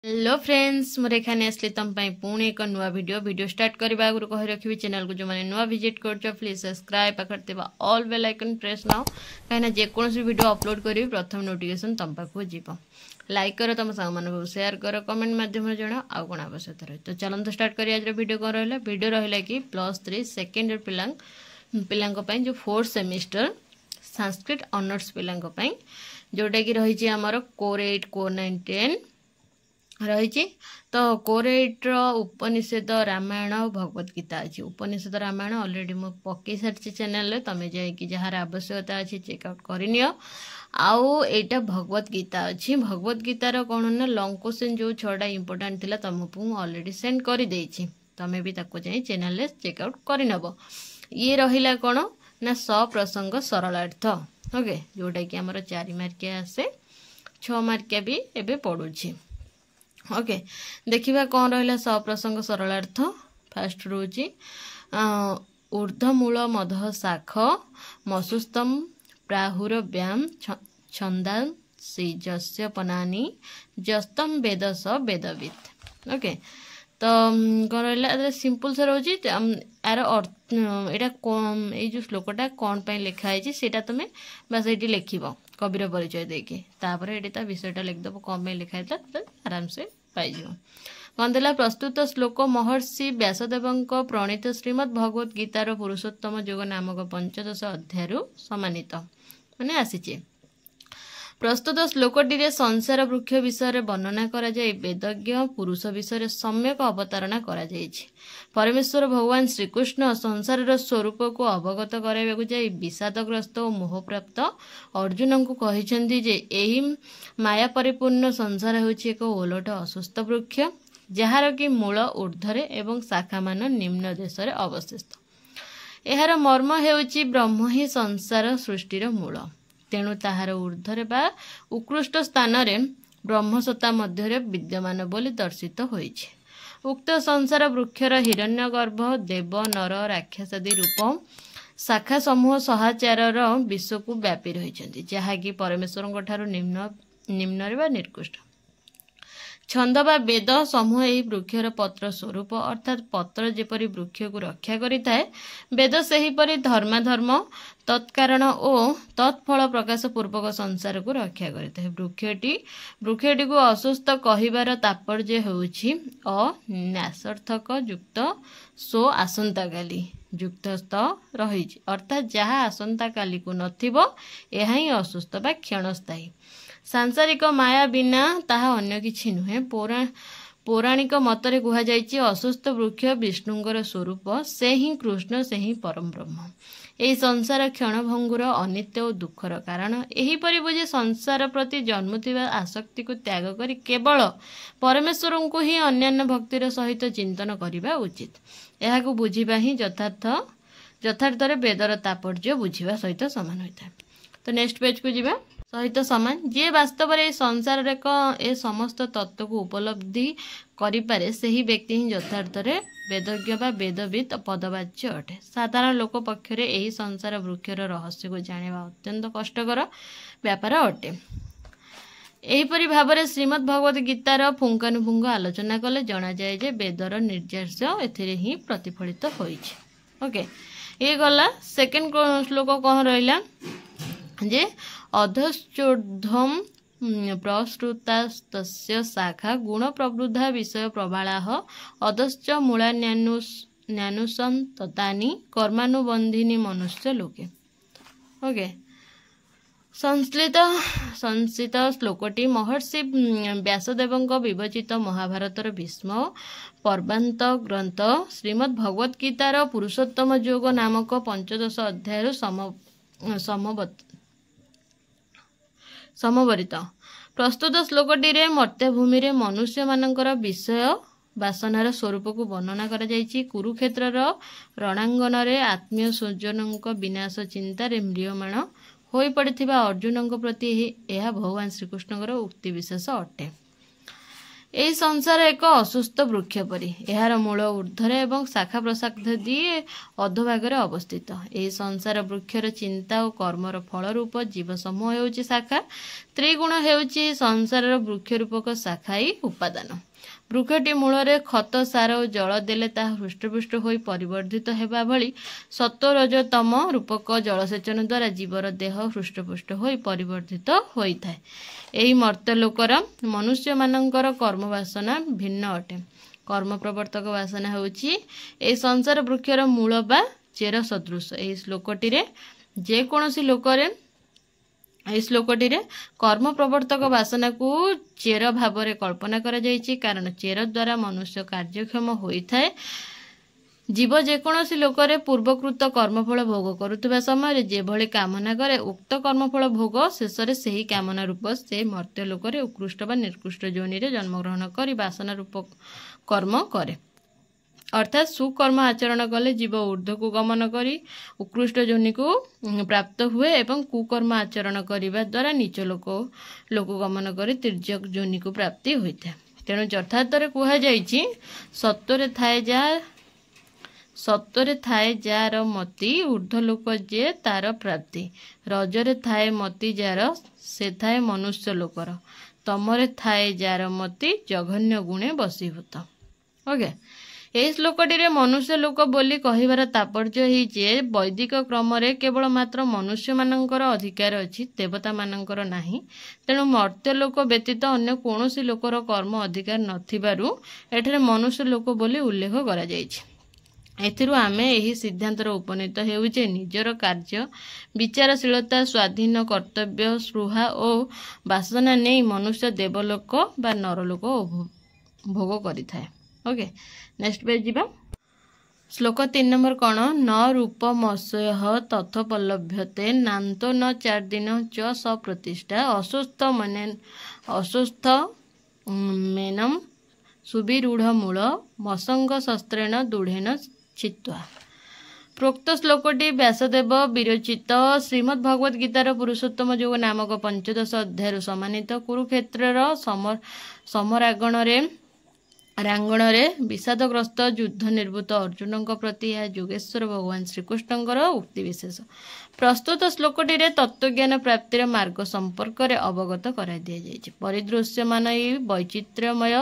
Hello friends मोर एखाने आसली तुम पुणी एक नुआ वीडियो स्टार्ट करने आगु कही रखी चैनल को जो मैंने नुआ विजिट कर प्लीज सब्सक्राइब पाखे all bell icon press now कहीं जेकोसी वीडियो अपलोड करी प्रथम नोटिफिकेशन तुम पाक जीव लाइक कर तुम सांग मान शेयर कर कमेंट मध्यम जन आउ कौन आवश्यकता रही तो चलते स्टार्ट करिए आज वीडियो कौन रहा वीडियो रहा कि +3 सेकेंड ईयर पिला जो 4th सेमिस्टर संस्कृत ऑनर्स पिला जोटा कि रही आमर कोर 8 कोर 9 10 रही तो कोर 8 उपनिषद रामायण और भगवत गीता अच्छी उपनिषद रामायण ऑलरेडी मु पकई सारी चैनल तुम्हें जाकि जार आवश्यकता अच्छी चेकआउट करनी आउ एटा भगवत गीता अच्छी भगवत गीतार कौन ना लंग क्वेश्चन जो 6टा इंपोर्टाट थिला तुमको ऑलरेडी सेंड कर देछि तमें भी ताको जाई चैनल चेकआउट करनब ये रहिला कौन ना सप्रसंग सरलार्थ ओके जोटा कि आमर 4 मार्किया आसे 6 मार्किया भी एबे पड़ुछि ओके देखिबा कौन रहा सप्रसंग सरलार्थ फास्ट रोची ऊर्ध्वमूल मध शाख मसुस्तम प्राहुर व्याम छंदान जस्य पनानी जस्तम वेद स वेदविद ओके तो कौन रहा सिंपल से रोची यार ये जो श्लोकटा कौन पे लिखाई सेटा तुम्हें बस ये लिखब कविर परिचय देके तापर ये विषयटा लिखिदेव कौन पे लिखाई आराम से पाइज कौन देला प्रस्तुत श्लोक महर्षि व्यासदेव प्रणीत श्रीमद् भगवत गीतार पुरुषोत्तम योग नामक 15 अध्याय सम्मानित माने आसीचे प्रस्तुत श्लोकटी संसार वृक्ष विषय वर्णना करा जाय वेदज्ञ पुरुष विषय सम्यक अवतारणा करा जायछि परमेश्वर भगवान श्रीकृष्ण संसार स्वरूप को अवगत कराइबाकु जाय विषादग्रस्त और मोहप्राप्त अर्जुन को कहिसेंती जे एही माया परिपूर्ण संसार होछि एक ओलट असुस्थ वृक्ष जहार कि मूल ऊर्ध्वरे एवं शाखा मान निम्न देश रे अवस्थित एहार मर्म हेउछि ब्रह्म ही संसार सृष्टिर मूल तेणु ताहार ऊर्ध्वरे बा उत्कृष्ट स्थान रे ब्रह्मसत्ता मध्य विद्यमान बोली दर्शित होइछि उक्त संसार वृक्षर हिरण्यगर्भ देव नर राक्षस आदि रूप शाखा समूह सहाचार विश्व को व्यापी रही जहाँकि परमेश्वर ठारू निम्न बा निर्कृष्ट छंद बा वेद समूह यही वृक्षर पत्र स्वरूप अर्थात पत्र जेपरी वृक्ष को रक्षा करिथाए वेद सेहीपरि धर्माधर्म तत्कारण और तत्फल प्रकाश पूर्वक संसार को रक्षा करिथाए वृक्षटी को असुस्थ कहिबार तात्पर्य होउछि अनासर्थक युक्त सो आसंता काली युक्तस्थ रही अर्थात जहाँ आसंता काली को नथिबो एहा ही असुस्थ बा क्षणस्थायी सांसारिक माया बिना ताहा अन्य किछि नुहे पौराणिक मतरे कुहा जायछि असुस्थ वृक्ष विष्णुंकर स्वरूप से ही कृष्ण से ही परम ब्रह्म एही संसार क्षणभंगुर अनित्य और दुखर कारण एहीपरि बुझे संसार प्रति जन्मुथिबा आसक्ति को त्याग करी केवल परमेश्वर को ही अन्यान्य भक्तिर सहित चिंतन करिबा उचित एहाकु बुझिबा ही यथार्थरे वेदर तात्पर्य बुझिबा सहित समान होइता तो नेक्स्ट पेज को जिबा सहित समान जे वास्तव में संसार ए समस्त तत्व को उपलब्धि करिपारे सही व्यक्ति ही यथार्थरे वेदज्ञ बा वेदविद पदवाच्य अटे साधारण लोक पक्षरे एही संसार वृक्षर रहस्य को जानिबा अत्यंत कष्टकर व्यापार अटे एहीपरि भावरे श्रीमद् भगवत गीतार पुंखानुपुंख आलोचना कले जना जाए जे वेदर निर्देश एथिरे ही प्रतिफलित होइछि ओके ये गला सेकेंड श्लोक कौन रहिला जे अधश्चोर्ध्वं प्रसृतास्तस्य शाखा गुण प्रवृद्धा विषय प्रबालाः अधश्च मूला न्यानुसं ततानि कर्मानुबंधिनी मनुष्य लोके ओके संस्कृत श्लोकटी महर्षि व्यासदेव विवचित महाभारतर भीष्म पर्वांत ग्रंथ श्रीमद् भगवत गीतार पुरुषोत्तम योग नामक 15 अध्याय समवरित प्रस्तुत श्लोकटी रे मर्त्यभूमि रे मनुष्य मानकर विषय वासनार स्वरूप को वर्णना करा जायछि कुरुक्षेत्र रणांगन रे आत्मीय स्वजनक विनाश चिंता रे म्रियमाण होई पड़िथिबा अर्जुन प्रति यह भगवान श्रीकृष्णकर उक्ति विशेष अटे ଏହି ସଂସାର ଏକ ଅସୁସ୍ଥ ବୃକ୍ଷ ପରି। ଏହାର ମୂଳ ଊର୍ଦ୍ଧ୍ୱରେ ଏବଂ ଶାଖା ପ୍ରଶାଖା ଦିଏ ଅଧୋଭାଗରେ ଅବସ୍ଥିତ। ଏହି ସଂସାର ବୃକ୍ଷର ଚିନ୍ତା ଓ କର୍ମର ଫଳ ରୂପ ଜୀବ ସମୂହ ହେଉଛି ଶାଖା। ତ୍ରିଗୁଣ ହେଉଛି ସଂସାରର ବୃକ୍ଷ ରୂପକ ସ୍ଥାୟୀ ଉପାଦାନ। ବୃକ୍ଷଟି ମୂଳରେ ଖତ ସାର ଓ ଜଳ ଦେଲେ ତାହା ହୃଷ୍ଟପୃଷ୍ଟ ହୋଇ ପରିବର୍ଦ୍ଧିତ ହେବା ଭଳି ସତ୍ତ୍ୱ ରଜ ତମ ରୂପକ ଜଳସେଚନ ଦ୍ୱାରା ଜୀବର ଦେହ ହୃଷ୍ଟପୃଷ୍ଟ ହୋଇ ପରିବର୍ଦ୍ଧିତ ହୋଇଥାଏ। ଏହି ମର୍ତ୍ତ୍ୟଲୋକର ମନୁଷ୍ୟମାନଙ୍କର କର୍ମ ବାସନା ଭିନ୍ନ ଅଟେ। କର୍ମ ପ୍ରବର୍ତ୍ତକ ବାସନା ହେଉଛି ଏହି ସଂସାର ବୃକ୍ଷର ମୂଳ ବା ଚେର ସଦୃଶ। ଏହି ଶ୍ଲୋକଟିରେ କର୍ମ ପ୍ରବର୍ତ୍ତକ ବାସନାକୁ ଚେର ଭାବରେ କଳ୍ପନା କରାଯାଇଛି, କାରଣ ଚେର ଦ୍ୱାରା ମନୁଷ୍ୟ କାର୍ଯ୍ୟକ୍ଷମ ହୋଇଥାଏ। ଜୀବ ଯେକୌଣସି ଲୋକରେ ପୂର୍ବକୃତ କର୍ମଫଳ ଭୋଗ କରୁଥିବା ସମୟରେ ଯେଭଳି କାମନା କରେ, ଉକ୍ତ କର୍ମଫଳ ଭୋଗ ଶେଷରେ ସେହି କାମନା ରୂପ ସେ ମର୍ତ୍ତ୍ୟ ଲୋକରେ ଉତ୍କୃଷ୍ଟ ବା ନିକୃଷ୍ଟ ଯୋନିରେ ଜନ୍ମଗ୍ରହଣ କରି ବାସନା ରୂପ କର୍ମ କରେ। ଅର୍ଥାତ୍ ସୁକର୍ମ ଆଚରଣ କଲେ ଜୀବ ଊର୍ଦ୍ଧ୍ୱକୁ ଗମନ କରି ଉତ୍କୃଷ୍ଟ ଯୋନିକୁ ପ୍ରାପ୍ତ ହୁଏ ଏବଂ କୁକର୍ମ ଆଚରଣ କରିବା ଦ୍ୱାରା ନୀଚ ଲୋକ ଗମନ କରି ତିର୍ଯ୍ୟକ୍ ଯୋନିକୁ ପ୍ରାପ୍ତି ହୋଇଥାଏ। ତେଣୁ ଯଥାର୍ଥରେ କୁହାଯାଇଛି, ସତ୍ୱରେ ଥାଏ ଯାର ମତି ଊର୍ଦ୍ଧ୍ୱଲୋକ ଯେ ତାର ପ୍ରାପ୍ତି। ରଜରେ ଥାଏ ମତି ଯାର ସେ ଥାଏ ମନୁଷ୍ୟ ଲୋକର। ତମରେ ଥାଏ ଯାର ମତି ଜଘନ୍ୟ ଗୁଣେ ବଶୀଭୂତ। ଓକେ, ଏହି ଶ୍ଲୋକଟିରେ ମନୁଷ୍ୟ ଲୋକ ବୋଲି କହିବାର ତାତ୍ପର୍ଯ୍ୟ ଏହି ଯେ ବୈଦିକ କ୍ରମରେ କେବଳ ମାତ୍ର ମନୁଷ୍ୟମାନଙ୍କର ଅଧିକାର ଅଛି, ଦେବତାମାନଙ୍କର ନାହିଁ। ତେଣୁ ମର୍ତ୍ତ୍ୟ ଲୋକ ବ୍ୟତୀତ ଅନ୍ୟ କୌଣସି ଲୋକର କର୍ମ ଅଧିକାର ନଥିବାରୁ ଏଠାରେ ମନୁଷ୍ୟ ଲୋକ ବୋଲି ଉଲ୍ଲେଖ କରାଯାଇଛି। ଏଥିରୁ ଆମେ ଏହି ସିଦ୍ଧାନ୍ତର ଉପନୀତ ହେଉ ଯେ ନିଜର କାର୍ଯ୍ୟ, ବିଚାରଶୀଳତା, ସ୍ୱାଧୀନ କର୍ତ୍ତବ୍ୟ, ସ୍ପୃହା ଓ ବାସନା ନେଇ ମନୁଷ୍ୟ ଦେବଲୋକ ବା ନରଲୋକ ଭୋଗ କରିଥାଏ। ଓକେ, ନେକ୍ସଟ ପେଜ ଯିବା। ଶ୍ଲୋକ 3 ନମ୍ବର କ'ଣ? ନ ରୂପମସ୍ୟଃ ତଥୋପଲଭ୍ୟତେ ନାନ୍तो ନ ଚାର୍ଦିନ ଚ ସପ୍ରତିଷ୍ଠା ଅସୁସ୍ଥ ମେନଂ ସୁବିରୂଢ଼ ମୂଳ ମସଙ୍ଗ ଶସ୍ତ୍ରେଣ ଦୃଢ଼େନ ଚିତ୍ତ୍ୱା। ପ୍ରୋକ୍ତ ଶ୍ଲୋକଟି ବ୍ୟାସଦେବ ବିରଚିତ ଶ୍ରୀମଦ୍ ଭଗବତ ଗୀତାର ପୁରୁଷୋତ୍ତମ ଯୋଗ ନାମକ 15 ଅଧ୍ୟାୟରୁ ସମ୍ମାନିତ କୁରୁକ୍ଷେତ୍ରର ରାଙ୍ଗଣରେ ବିଷାଦଗ୍ରସ୍ତ ଯୁଦ୍ଧ ନିର୍ବୁତ ଅର୍ଜୁନଙ୍କ ପ୍ରତି ଏହା ଯୋଗେଶ୍ୱର ଭଗବାନ ଶ୍ରୀକୃଷ୍ଣଙ୍କର ଉକ୍ତି ବିଶେଷ। ପ୍ରସ୍ତୁତ ଶ୍ଲୋକଟିରେ ତତ୍ତ୍ୱଜ୍ଞାନ ପ୍ରାପ୍ତିର ମାର୍ଗ ସମ୍ପର୍କରେ ଅବଗତ କରାଇ ଦିଆଯାଇଛି। ପରିଦୃଶ୍ୟମାନ ଏହି ବୈଚିତ୍ର୍ୟମୟ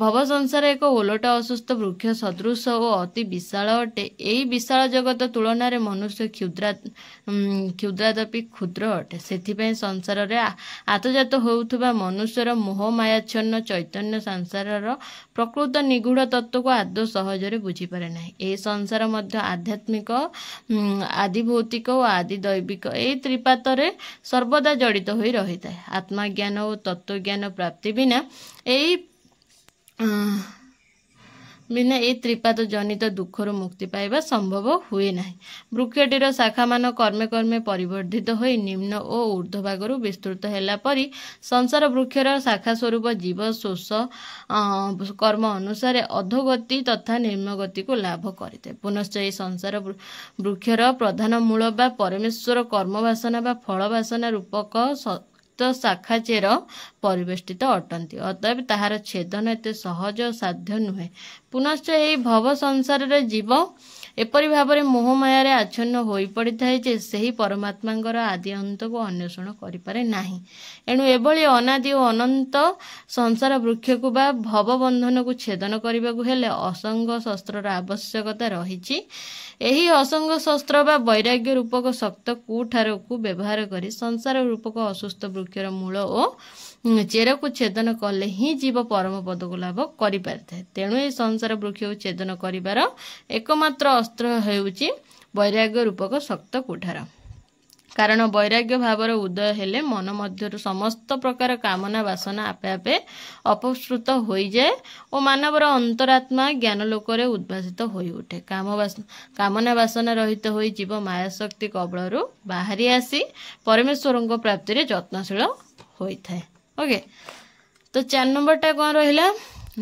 ଭବ ସଂସାର ଏକ ଓଲଟ ଅସୁସ୍ଥ ବୃକ୍ଷ ସଦୃଶ ଓ ଅତି ବିଶାଳ ଅଟେ। ଏହି ବିଶାଳ ଜଗତ ତୁଳନାରେ ମନୁଷ୍ୟ କ୍ଷୁଦ୍ରାଦପି କ୍ଷୁଦ୍ର ଅଟେ। ସେଥିପାଇଁ ସଂସାରରେ ଆତଜାତ ହେଉଥିବା ମନୁଷ୍ୟର ମୋହମାୟାଚ୍ଛନ୍ନ ଚୈତନ୍ୟ ସଂସାରର ପ୍ରକୃତ ନିଗୂଢ଼ ତତ୍ତ୍ୱକୁ ଆଦୌ ସହଜରେ ବୁଝିପାରେ ନାହିଁ। ଏହି ସଂସାର ମଧ୍ୟ ଆଧ୍ୟାତ୍ମିକ, ଆଦିଭୌତିକ ଓ ଆଦି ଦୈବିକ ଏହି ତ୍ରିପାତରେ ସର୍ବଦା ଜଡ଼ିତ ହୋଇ ରହିଥାଏ। ଆତ୍ମଜ୍ଞାନ ଓ ତତ୍ତ୍ୱଜ୍ଞାନ ପ୍ରାପ୍ତି ବିନା ଏହି ତ୍ରିପାତ ଜନିତ ଦୁଃଖରୁ ମୁକ୍ତି ପାଇବା ସମ୍ଭବ ହୁଏ ନାହିଁ। ବୃକ୍ଷଟିର ଶାଖାମାନ କର୍ମେ କର୍ମେ ପରିବର୍ଦ୍ଧିତ ହୋଇ ନିମ୍ନ ଓ ଊର୍ଦ୍ଧ୍ୱ ଭାଗରୁ ବିସ୍ତୃତ ହେଲା ପରି ସଂସାର ବୃକ୍ଷର ଶାଖା ସ୍ୱରୂପ ଜୀବ ଶୋଷ କର୍ମ ଅନୁସାରେ ଅଧୋଗତି ତଥା ନିମ୍ନଗତିକୁ ଲାଭ କରିଥାଏ। ପୁନଶ୍ଚ ଏହି ସଂସାର ବୃକ୍ଷର ପ୍ରଧାନ ମୂଳ ବା ପରମେଶ୍ୱର କର୍ମବାସନା ବା ଫଳ ବାସନା ରୂପକ ଶାଖା ଚେର ପରିବେଷ୍ଟିତ ଅଟନ୍ତି। ଅତଏବ ତାହାର ଛେଦନ ଏତେ ସହଜ ସାଧ୍ୟ ନୁହେଁ। ପୁନଶ୍ଚ ଏହି ଭବ ସଂସାରରେ ଜୀବ ଏପରି ଭାବରେ ମୋହମାୟାରେ ଆଚ୍ଛନ୍ନ ହୋଇପଡ଼ିଥାଏ ଯେ ସେହି ପରମାତ୍ମାଙ୍କର ଆଦି ଅନ୍ତକୁ ଅନ୍ୱେଷଣ କରିପାରେ ନାହିଁ। ଏଣୁ ଏଭଳି ଅନାଦି ଓ ଅନନ୍ତ ସଂସାର ବୃକ୍ଷକୁ ବା ଭବ ବନ୍ଧନକୁ ଛେଦନ କରିବାକୁ ହେଲେ ଅସଙ୍ଗ ଶସ୍ତ୍ରର ଆବଶ୍ୟକତା ରହିଛି। ଏହି ଅସଙ୍ଗ ଶସ୍ତ୍ର ବା ବୈରାଗ୍ୟ ରୂପକ ଶକ୍ତ କୁଠାରକୁ ବ୍ୟବହାର କରି ସଂସାର ରୂପକ ଅସୁସ୍ଥ ବୃକ୍ଷର ମୂଳ ଓ ଚେରକୁ ଛେଦନ କଲେ ହିଁ ଜୀବ ପରମ ପଦକୁ ଲାଭ କରିପାରିଥାଏ। ତେଣୁ ଏହି ସଂସାର ବୃକ୍ଷକୁ ଛେଦନ କରିବାର ଏକମାତ୍ର ଅସ୍ତ୍ର ହେଉଛି ବୈରାଗ୍ୟ ରୂପକ ଶକ୍ତ କୁଠାର। କାରଣ ବୈରାଗ୍ୟ ଭାବର ଉଦୟ ହେଲେ ମନ ମଧ୍ୟରୁ ସମସ୍ତ ପ୍ରକାର କାମନା ବାସନା ଆପେ ଆପେ ଅପସୃତ ହୋଇଯାଏ ଓ ମାନବର ଅନ୍ତରାତ୍ମା ଜ୍ଞାନଲୋକରେ ଉଦ୍ଭାସିତ ହୋଇଉଠେ। କାମନା ବାସନା ରହିତ ହୋଇ ଜୀବ ମାୟାଶକ୍ତି କବଳରୁ ବାହାରି ଆସି ପରମେଶ୍ୱରଙ୍କ ପ୍ରାପ୍ତିରେ ଯତ୍ନଶୀଳ ହୋଇଥାଏ। ଓକେ, ତ 4 ନମ୍ବରଟା କ'ଣ ରହିଲା?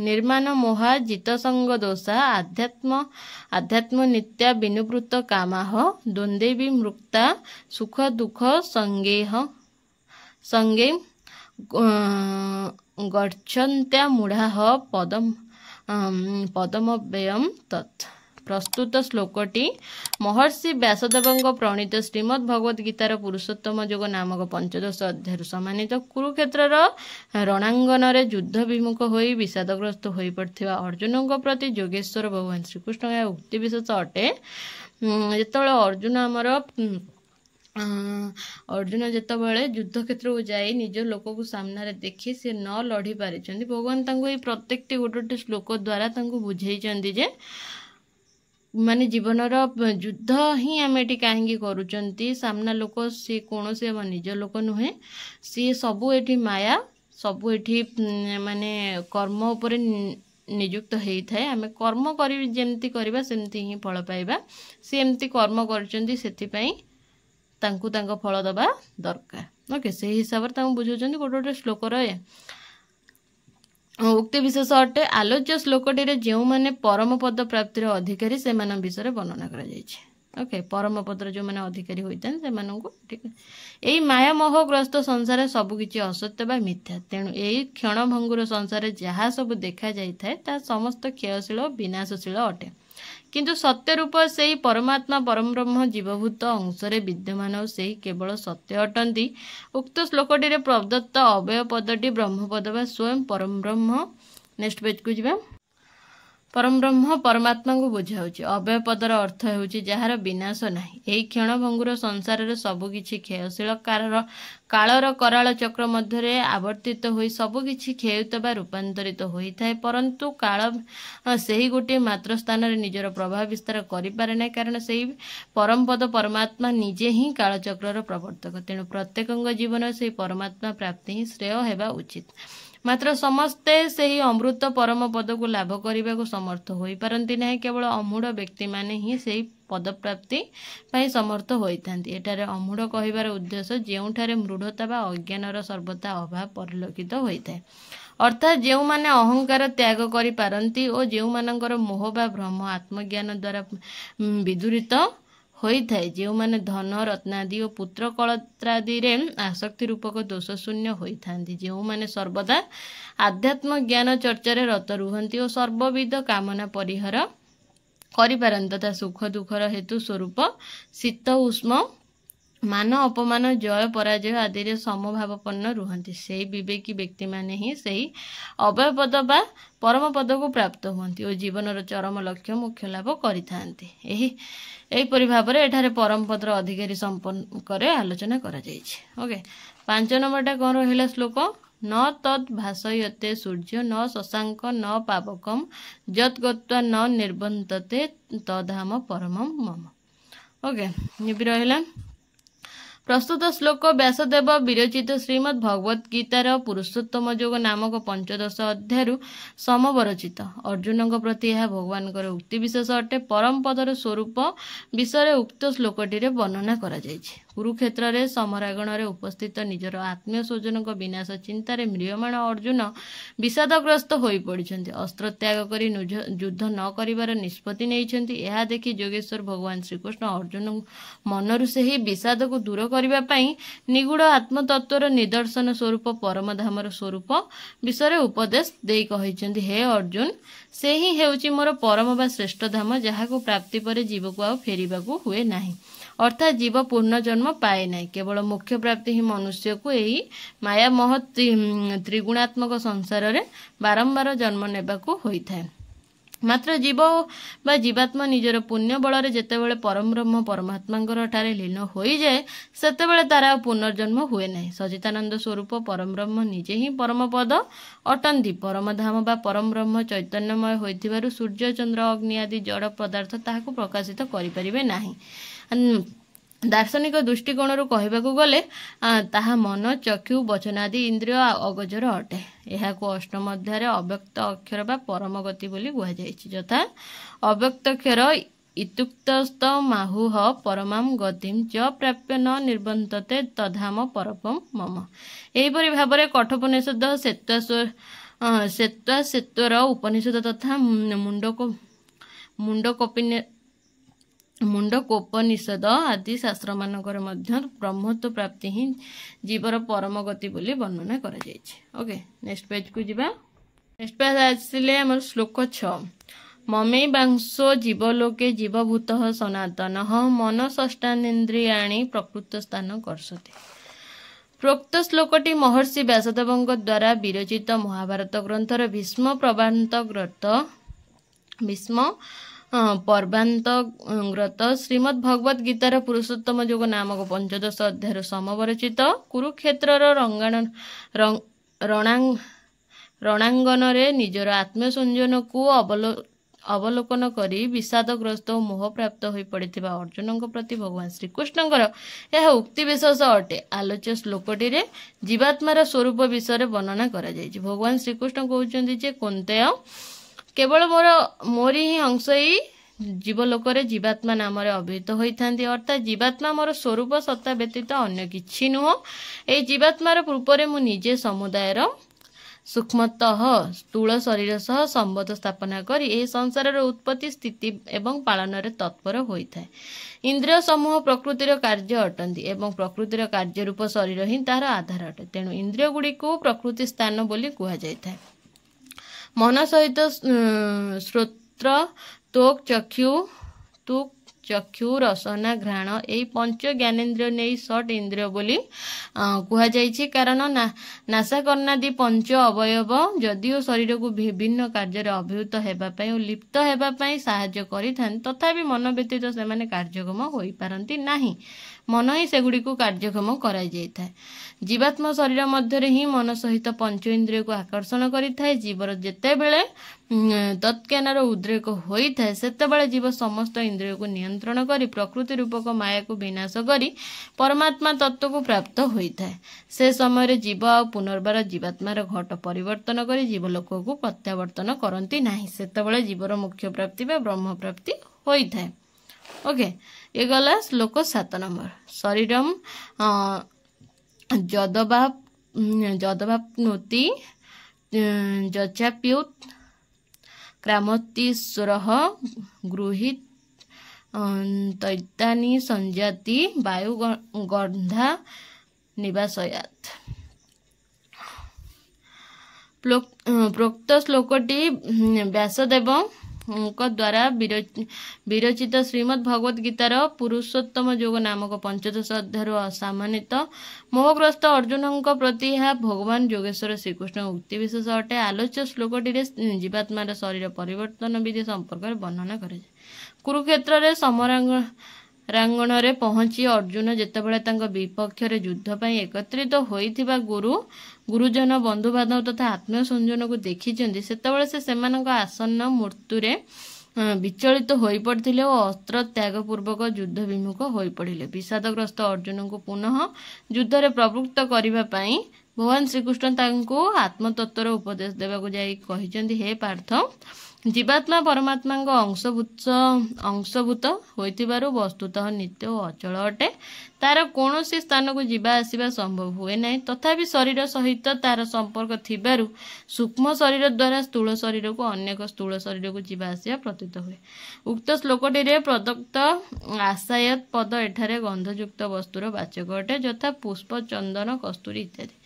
ନିର୍ମାଣ ମୋହା ଜିତସଙ୍ଗ ଦୋଷା ଆଧ୍ୟାତ୍ମ ନିତ୍ୟା ବିନିବୃତ୍ତ କାମାହ ଦ୍ୱନ୍ଦ୍ୱେ ମୃକ୍ତା ସୁଖ ଦୁଃଖ ସଙ୍ଗେ गच्छन्त्या मूढ़ाः पदमव्ययं तत्। प्रस्तुत श्लोकटी महर्षि व्यासदेव प्रणीत श्रीमद् भगवद गीतार पुरुषोत्तम योग नामक 15 अध्याय सम्मानित कुरुक्षेत्र रणांगन युद्ध विमुख हो विषादग्रस्त हो पड़ता अर्जुन प्रति योगेश्वर भगवान श्रीकृष्ण यह उक्ति विशेष अटे। जितेबाला अर्जुन आमर अर्जुन जितेबाला युद्ध क्षेत्र को जाए निज लोक को सामने देखी सी न लड़ी पारि भगवान प्रत्येक गोटे श्लोक द्वारा बुझे जे माने जीवनर युद्ध ही आम ये कहीं करुँच सामना लोक सी कौन से निज लोक नुहे सी सबू ये माया सबू ये माने कर्म उपर नियुक्त होता है। आम कर्म करमती करवा सेमती ही फल पाइबा सी एमती कर्म कर फल दबा दरकार। ओके से हिसाब से बुझाऊँ गोटे गोटे श्लोकर उक्ति विशेष अटे। आलोच्य श्लोकटी जो मैंने परम पद प्राप्तिर अधिकारी से विषय वर्णना कर ओके परम पदर जो मैंने अधिकारी होता है यही माया मोहग्रस्त संसार सबकि असत्य बा मिथ्या तेणु यही क्षण भंगुर संसार जहाँ सब देखा जाए ता समस्त क्षयशील विनाशशील अटे किंतु सत्य रूप से ही परमात्मा परम ब्रह्म जीवभूत अंशरे विद्यमान और से केवल सत्य अटंती। उक्त श्लोकटी प्रदत्त अवय पदटी ब्रह्मपद व स्वयं परम ब्रह्म नेक्स्ट पेज को जावा परम ब्रह्म परमात्मा को बुझाऊँ। अव्यय पदर अर्थ होउछि जार विनाश नाही। एही क्षण भंगुर संसार रे सबकिछि क्षयशील कालर कराल चक्र मध्य आवर्तित होई सबकिछि क्षयित बा रूपांतरित होइथाय परंतु काल सेही गोटे मात्र स्थान रे निजर प्रभाव विस्तार करि पारे नै कारण सेही परम पद परमात्मा निजे ही कालचक्र प्रवर्तक तेणु प्रत्येकଙ୍କ जीवन से परमात्मा प्राप्ति ही श्रेय हेबा उचित। मात्र समस्ते सही अमृत परम पद को लाभ करने को समर्थ हो पारती ना केवल अमूढ़ व्यक्ति माने ही सही पद प्राप्ति समर्थ होता। एटारे अमूढ़ कहिबार उद्देश्य जेउठारे मृढ़ता बा अज्ञानर सर्वथा अभाव परिलक्षित होता है अर्थात जो माने अहंकार त्याग करि पारंती और जो मानकर मोह बा भ्रम आत्मज्ञान द्वारा विदूरित होता है जो माने धन रत्नादि और पुत्र कलत्रादि आसक्ति रूपक दोष शून्य होता जो माने सर्वदा आध्यात्म ज्ञान चर्चारे रत रुहंती और सर्वविध कामना परिहार करिपारन तथा सुख दुखर हेतु स्वरूप शीत उष्म मान अपमान जय पराजय आदि समभावपन्न रुहंती से विवेकी व्यक्ति माने ही सही अव्यय पद बा परम पद को प्राप्त हुअंती और जीवनर चरम लक्ष्य मुख्य लाभ करिथांती। एहीपरि भाव में एठारे परम पदर अधिकारी संपर्क आलोचना करा जायछि। ओके 5 नंबरटा कौन रहिला श्लोक न तद भाषयते सूर्य न शशांक न पावकम यत् गत्वा न निर्बंधते तधाम परमं मम। ओके ये भी रहिला प्रस्तुत श्लोक व्यासदेव विरचित श्रीमद् भगवद गीतार पुरुषोत्तम योग नामक 15 अध्याय समवरचित अर्जुन प्रति यह भगवान उक्ति विशेष अटे। परम पदर स्वरूप विषय उक्त श्लोकटी वर्णना करा जायछि। कुरुक्षेत्र रे समरागण रे उपस्थित निजर आत्मीय स्वजन विनाश चिंतार म्रियमाण अर्जुन विषादग्रस्त हो पड़ते अस्त्र त्याग कर युद्ध न कर निष्पत्ति नहीं। यह देखि योगेश्वर भगवान श्रीकृष्ण अर्जुन मनरु से ही विषाद को दूर करने निगूढ़ आत्मतत्वर निदर्शन स्वरूप परमधामर स्वरूप विषय उपदेश दे कहिसेंति हे अर्जुन से ही हेउची मोर परम बा श्रेष्ठ धाम जहाको प्राप्ति पर जीव को आ फेरिबा को हुए नाही अर्थात जीव पूर्ण जन्म पाए ना केवल मुख्य प्राप्ति ही मनुष्य को यही माया मोह त्रिगुणात्मक संसार रे बारंबार जन्म नेबाकू होता है। मात्र जीव बा जीवात्मा निजर पुण्य बल जेतेबेले परम ब्रह्म परमात्मा ठारे लीन हो जाए सेतेबेले तार पुनर्जन्म हुए नहीं। सचितानंद स्वरूप परम ब्रह्म निजे ही परम पद अटंती परम धाम बा परम ब्रह्म चैतन्यमय होइथिबारु सूर्य चंद्र अग्नि आदि जड़ पदार्थ ताहाकु प्रकाशित करि परिबे नाही। दार्शनिक दृष्टिकोण कहवाकू गले ताहा मन चक्षु वचन आदि इंद्रिय अगोचर अटे। यह अष्टम अध्याय अव्यक्त अक्षर बा परम गति बोली कहुଯାଇଛି यथा अव्यक्त अक्षर इत्युक्तस्त माहुः परमां गतिं च प्राप्य न निर्बन्धते तधाम परपम मम। एहिपरि भाବରେ कठोपनिषद श्वेतश्वेतर उपनिषद तथा मुंडकोपनिषद आदि शास्त्र मानकर मध्य ब्रह्मत्व प्राप्ति ही जीवर परम गति बोली वर्णना करा जायछि। ओके नेक्स्ट पेज को जीवा। नेक्स्ट पेज आसिले हमर श्लोक 6 ममे बांसो जीवलोके जीवभूत सनातन मन षष्ठानेन्द्रियाणि प्रकृत स्थान कर्षति। प्रोक्त श्लोकटी महर्षि व्यासदेवଙ୍କ द्वारा विरचित महाभारत ग्रंथर भीष्म पर्वान्तग्रत श्रीमद् भगवत गीतार पुरुषोत्तम योग नामक 15 अध्याय समवरचित कुरुक्षेत्रर रणांगन रे निजर आत्मसंजन को अवलोकन करी विषादग्रस्त और मोह प्राप्त हो पड़िथिबा अर्जुन प्रति भगवान श्रीकृष्णकर यह उक्ति विशेष अटे। आलोच्य श्लोकटी रे जीवात्मार स्वरूप विषय वर्णना करा जायछि। भगवान श्रीकृष्ण कहउछन्ति जे कुंतेय केवल मोरी ही अंश ही जीवलोक जीवात्मा नाम अभिहित होइथांती अर्थात जीवात्मा मोर स्वरूप सत्ता व्यतीत अन्य किछि नुह। ए जीवात्मार रूपरे मु निजे समुदायर सूक्ष्मतः स्थूल शरीर सह संबंध स्थापना करी ए संसार उत्पत्ति स्थिति एवं पालन रे तत्पर होइथाय। इंद्रिय समूह प्रकृतिर कार्य अटंती एवं प्रकृतिर कार्य रूप शरीर ही तार आधार अटे। तेणु इंद्रिय गुड़ी को प्रकृति स्थान बोली कुहा जायथाय। मन सहित श्रोत्र त्वक चक्षु रसना घ्राण यही पंच ज्ञानेन्द्रिय नहीं षट इंद्रिय बोली कुहा जायछि। कारण नासाकर्णादि पंच अवयव जदिओ शरीर को विभिन्न कार्य अभिभूत हेबापई और लिप्त हेबापई साहाय्य करिथान तथापि मन व्यतीत सेमाने कार्यक्षम होई पारंती नाही। मन ही सेगुड़ी को कार्यक्षम कराई जायथाय। जीवात्मा शरीर मध्य ही मन सहित पंच इंद्रिय को आकर्षण करिथाय। जीवर जेते बेले तत्ज्ञानर उद्रेक होइथाय सेतेबेले जीव समस्त इंद्रिय को नियंत्रण करी प्रकृति रूपक माया को विनाश करी परमात्मा तत्व को प्राप्त होइथाय। से समय जीव आ पुनर्बार जीवात्मार घट परिवर्तन करी जीवलोक को प्रत्यावर्तन करंती नाही। सेतेबेले जीवर मुख्य प्राप्ति बा ब्रह्म प्राप्ति होइथाय। ओके ये गला श्लोक 7 नंबर। शरीरम जदवाप्नोति जचाप्युत क्रामतीश्वरः गृहीत तैतानि संजाति वायुगंधा निवासयात्। प्रोक्त श्लोकटी व्यासदेव द्वारा विरचित श्रीमद् भगवत गीतार पुरुषोत्तम योग नामक 15 अध्याय असामानित मोहग्रस्त अर्जुन प्रति यह भगवान योगेश्वर श्रीकृष्ण उक्ति विशेष अटे। आलोच्य श्लोकटी जीवात्मार शरीर परिवर्तन विधि संपर्क वर्णना करे। कुरुक्षेत्र रे समरांगण रे पहुंची अर्जुन जेतेबेले तांका विपक्ष रे युद्ध पई एकत्रित होइथिबा गुरुजन बंधु बांधव तथा आत्मीय संजन को देखिचंदी सेतेबेले से सेमानक आसन्न मृत्यु रे विचलित होई पड़थिले और अस्त्र त्याग पूर्वक युद्ध विमुख होई पड़िले। विषादग्रस्त अर्जुन को पुनः युद्ध रे प्रवृत्त करिबा पई भगवान श्रीकृष्ण तांको आत्मतत्वर उपदेश देबाकू जाई कहिचंदी हे पार्थ जीवात्मा परमात्मा अंशभूत होइथिबारु वस्तुतः नित्य और अचल अटे। तार कौनसी स्थान को जीवा आसीबा संभव हुए नहीं। तथापि शरीर सहित तार संपर्क थिबारु सूक्ष्म शरीर द्वारा स्थूल शरीर को अनेक स्थूल शरीर को जीवा आसीबा प्रतीत हुए। उक्त श्लोकटी रे प्रदत्त आशायत पद एठारे गंधयुक्त वस्तुर वाचक अटे यथा पुष्प चंदन कस्तूरी इत्यादि।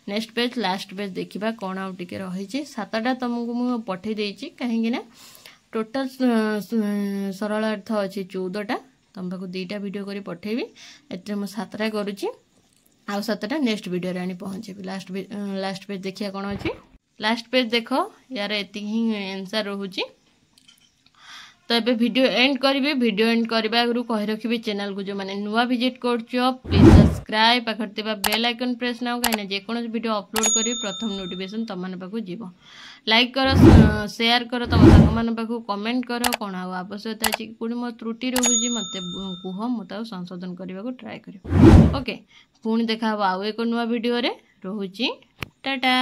नेक्स्ट पेज लास्ट पेज देखिबा कोन आउ टिके रहिछि। 7टा तुमको मु पठे देछि कहीं ना टोटल सरल अर्थ अछि 14टा तुम पाखु 2टा वीडियो करी पठेबी। एते मु 7टा करूछि आउ 7टा नेक्स्ट वीडियो रे आनी पहुंचेबी। लास्ट पेज देखिया कोन अछि। लास्ट पेज देखो यार एति ही आंसर रहूछि। तो ये वीडियो एंड करी। वीडियो एंड करबा आगु कहि रखिबी चैनल को जो माने नुवा विजिट करछो प्लीज सब्सक्राइब पाखरतिबा बेल आइकन प्रेस नाउ काइना जे कोनो वीडियो अपलोड करी प्रथम नोटिफिकेशन तम मन पाखु जीवो। लाइक करो शेयर करो तम संग मन पाखु कमेंट करो कोन आ आवश्यकता अछि कोन मो त्रुटि रहूजी मते कुह मु ता संशोधन करबा को ट्राई करियो। ओके पुणी देखा आउ एक नुवा वीडियो रे रहूची। टाटा।